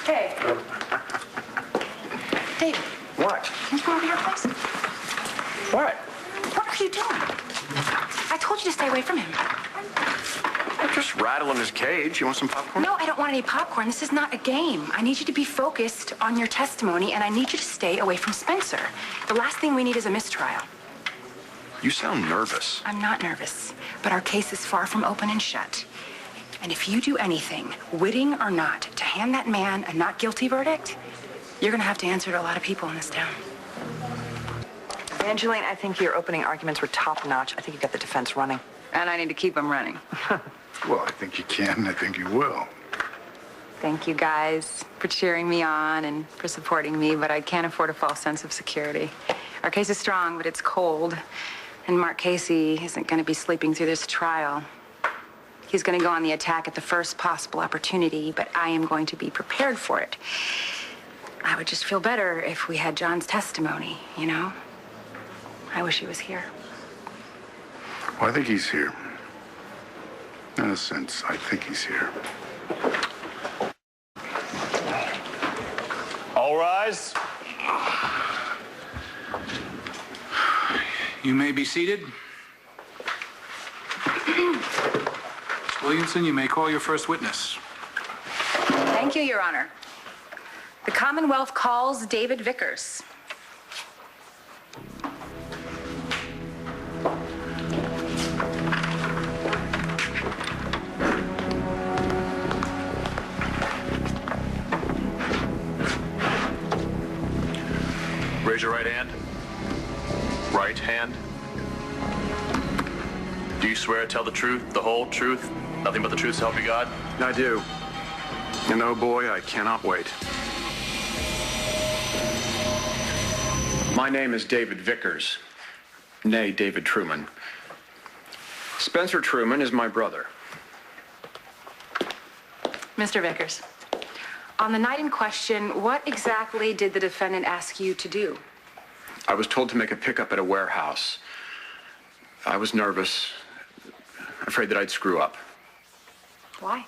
Hey. David. What? Can you come over here, please? What? What are you doing? I told you to stay away from him. I'm just rattling his cage. You want some popcorn? No, I don't want any popcorn. This is not a game. I need you to be focused on your testimony, and I need you to stay away from Spencer. The last thing we need is a mistrial. You sound nervous. I'm not nervous, but our case is far from open and shut. And if you do anything, witting or not, to hand that man a not guilty verdict, you're going to have to answer to a lot of people in this town. Angeline, I think your opening arguments were top-notch. I think you got the defense running. And I need to keep them running. Well, I think you can. I think you will. Thank you, guys, for cheering me on and for supporting me, but I can't afford a false sense of security. Our case is strong, but it's cold. And Mark Casey isn't going to be sleeping through this trial. He's going to go on the attack at the first possible opportunity, but I am going to be prepared for it. I would just feel better if we had John's testimony, you know? I wish he was here. Well, I think he's here. In a sense, I think he's here. All rise. You may be seated. Miss Williamson, you may call your first witness. Thank you, Your Honor. The Commonwealth calls David Vickers. Raise your right hand. Right hand. Do you swear to tell the truth, the whole truth, nothing but the truth, so help you God? I do. And oh boy, I cannot wait. My name is David Vickers, nay David Truman. Spencer Truman is my brother. Mr. Vickers, on the night in question, what exactly did the defendant ask you to do? I was told to make a pickup at a warehouse. I was nervous, afraid that I'd screw up. Why?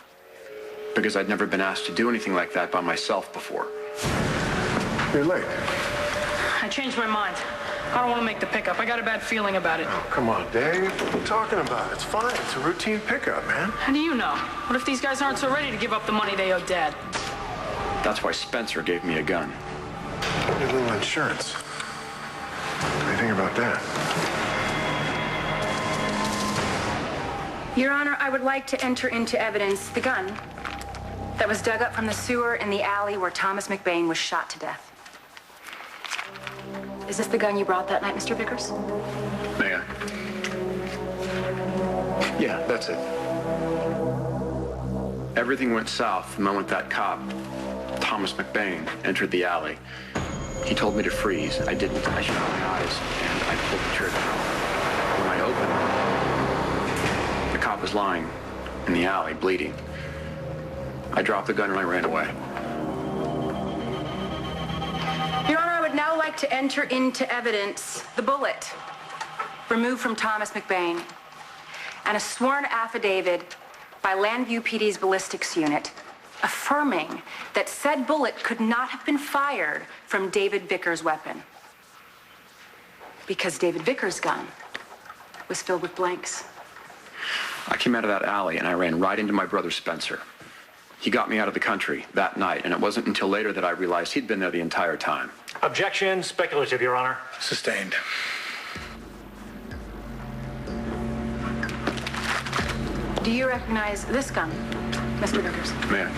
Because I'd never been asked to do anything like that by myself before. You're late. I changed my mind. I don't want to make the pickup. I got a bad feeling about it. Oh, come on, Dave. What are you talking about? It's fine. It's a routine pickup, man. How do you know? What if these guys aren't so ready to give up the money they owe Dad? That's why Spencer gave me a gun. Get a little insurance. What do you think about that? Your Honor, I would like to enter into evidence the gun that was dug up from the sewer in the alley where Thomas McBain was shot to death. Is this the gun you brought that night, Mr. Vickers? May I? Yeah, that's it. Everything went south the moment that cop, Thomas McBain, entered the alley. He told me to freeze. I didn't. I shut my eyes, and I pulled the trigger. When I opened, the cop was lying in the alley, bleeding. I dropped the gun and I ran away. Your Honor, I would now like to enter into evidence the bullet removed from Thomas McBain and a sworn affidavit by Landview PD's ballistics unit affirming that said bullet could not have been fired from David Vickers' weapon because David Vickers' gun was filled with blanks. I came out of that alley and I ran right into my brother Spencer. He got me out of the country that night, and it wasn't until later that I realized he'd been there the entire time. Objection, speculative, Your Honor. Sustained. Do you recognize this gun, Mr. Vickers? May I?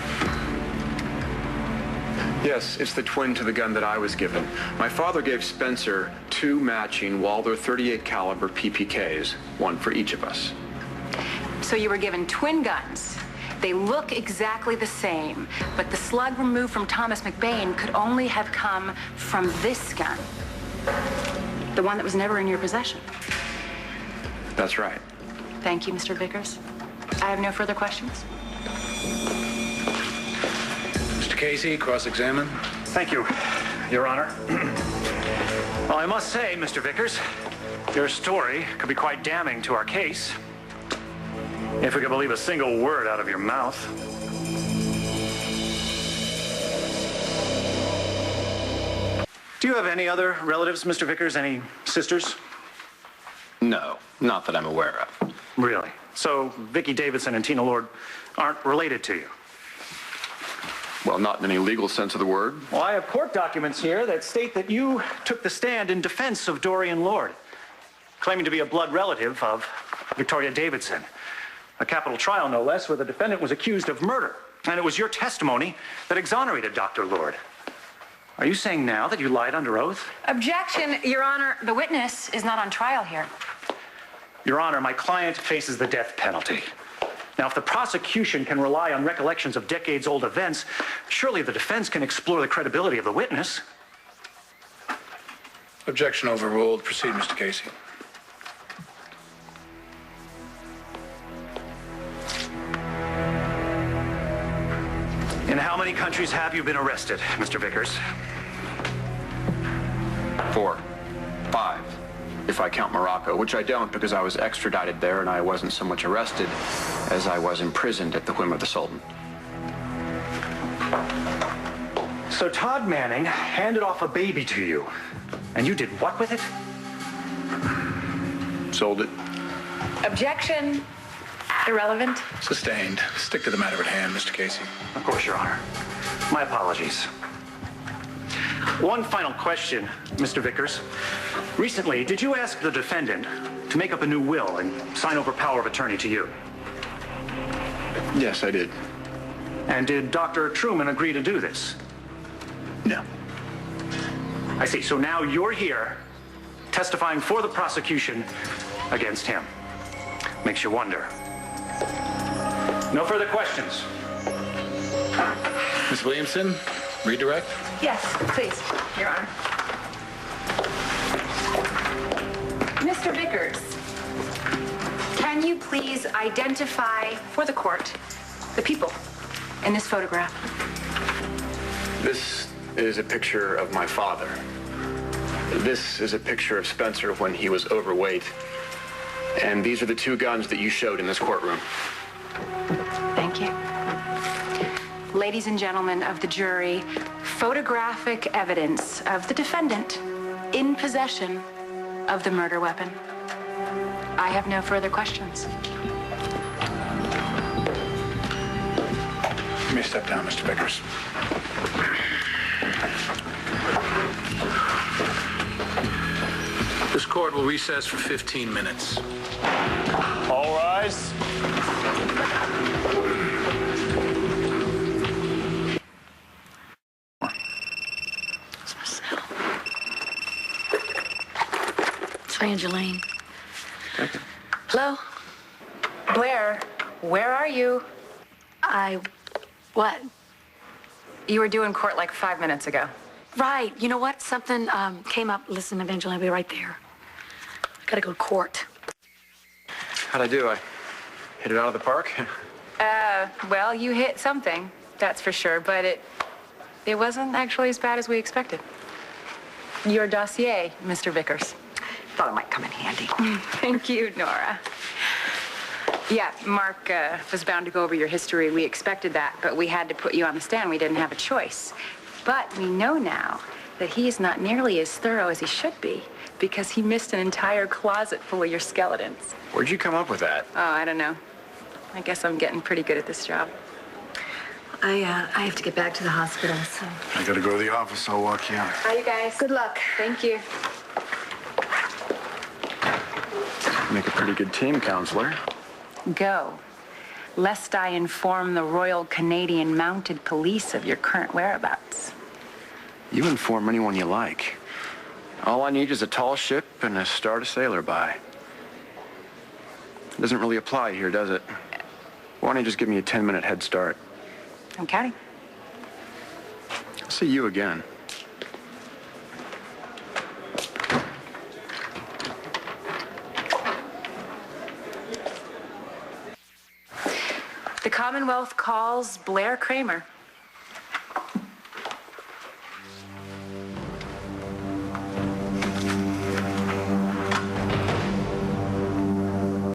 Yes, it's the twin to the gun that I was given. My father gave Spencer 2 matching Walther .38 caliber PPKs, one for each of us. So you were given twin guns. They look exactly the same, but the slug removed from Thomas McBain could only have come from this gun. The one that was never in your possession. That's right. Thank you, Mr. Vickers. I have no further questions. Mr. Casey, cross-examine. Thank you, Your Honor. Well, I must say, Mr. Vickers, your story could be quite damning to our case. If we could believe a single word out of your mouth. Do you have any other relatives, Mr. Vickers? Any sisters? No, not that I'm aware of. Really? So Vicki Davidson and Tina Lord aren't related to you? Well, not in any legal sense of the word. Well, I have court documents here that state that you took the stand in defense of Dorian Lord, claiming to be a blood relative of Victoria Davidson. A capital trial, no less, where the defendant was accused of murder. And it was your testimony that exonerated Dr. Lord. Are you saying now that you lied under oath? Objection, Your Honor. The witness is not on trial here. Your Honor, my client faces the death penalty. Now, if the prosecution can rely on recollections of decades-old events, surely the defense can explore the credibility of the witness. Objection overruled. Proceed, Mr. Casey. In how many countries have you been arrested, Mr. Vickers? 4, 5, if I count Morocco, which I don't because I was extradited there and I wasn't so much arrested as I was imprisoned at the whim of the Sultan. So Todd Manning handed off a baby to you, and you did what with it? Sold it. Objection. Irrelevant. Sustained. Stick to the matter at hand, Mr. Casey. Of course, Your Honor. My apologies. One final question, Mr. Vickers. Recently, did you ask the defendant to make up a new will and sign over power of attorney to you? Yes, I did. And did Dr. Truman agree to do this? No. I see. So now you're here testifying for the prosecution against him. Makes you wonder. No further questions. Ms. Williamson, redirect. Yes, please, Your Honor. Mr. Vickers, can you please identify for the court the people in this photograph? This is a picture of my father. This is a picture of Spencer when he was overweight. And these are the 2 guns that you showed in this courtroom. Thank you. Ladies and gentlemen of the jury, photographic evidence of the defendant in possession of the murder weapon. I have no further questions. You may step down, Mr. Vickers. This court will recess for 15 minutes. All rise. It's Angeline. Hello? Blair, where are you? What? You were due in court like 5 minutes ago. Right. You know what? Something came up. Listen, Evangeline, I'll be right there. I gotta go to court. How'd I do? I hit it out of the park? Well, you hit something, that's for sure, but it wasn't actually as bad as we expected. Your dossier, Mr. Vickers. Thought it might come in handy. Thank you, Nora. Yeah, Mark was bound to go over your history. We expected that, but we had to put you on the stand. We didn't have a choice. But we know now that he is not nearly as thorough as he should be because he missed an entire closet full of your skeletons. Where'd you come up with that? Oh, I don't know. I guess I'm getting pretty good at this job. I have to get back to the hospital, so. I gotta go to the office. I'll walk you out. Bye, you guys. Good luck. Thank you. Make a pretty good team, counselor. Go, lest I inform the Royal Canadian Mounted Police of your current whereabouts. You inform anyone you like. All I need is a tall ship and a star to sail her by. Doesn't really apply here, does it? Why don't you just give me a 10-minute head start? I'm counting. I'll see you again. The Commonwealth calls Blair Kramer.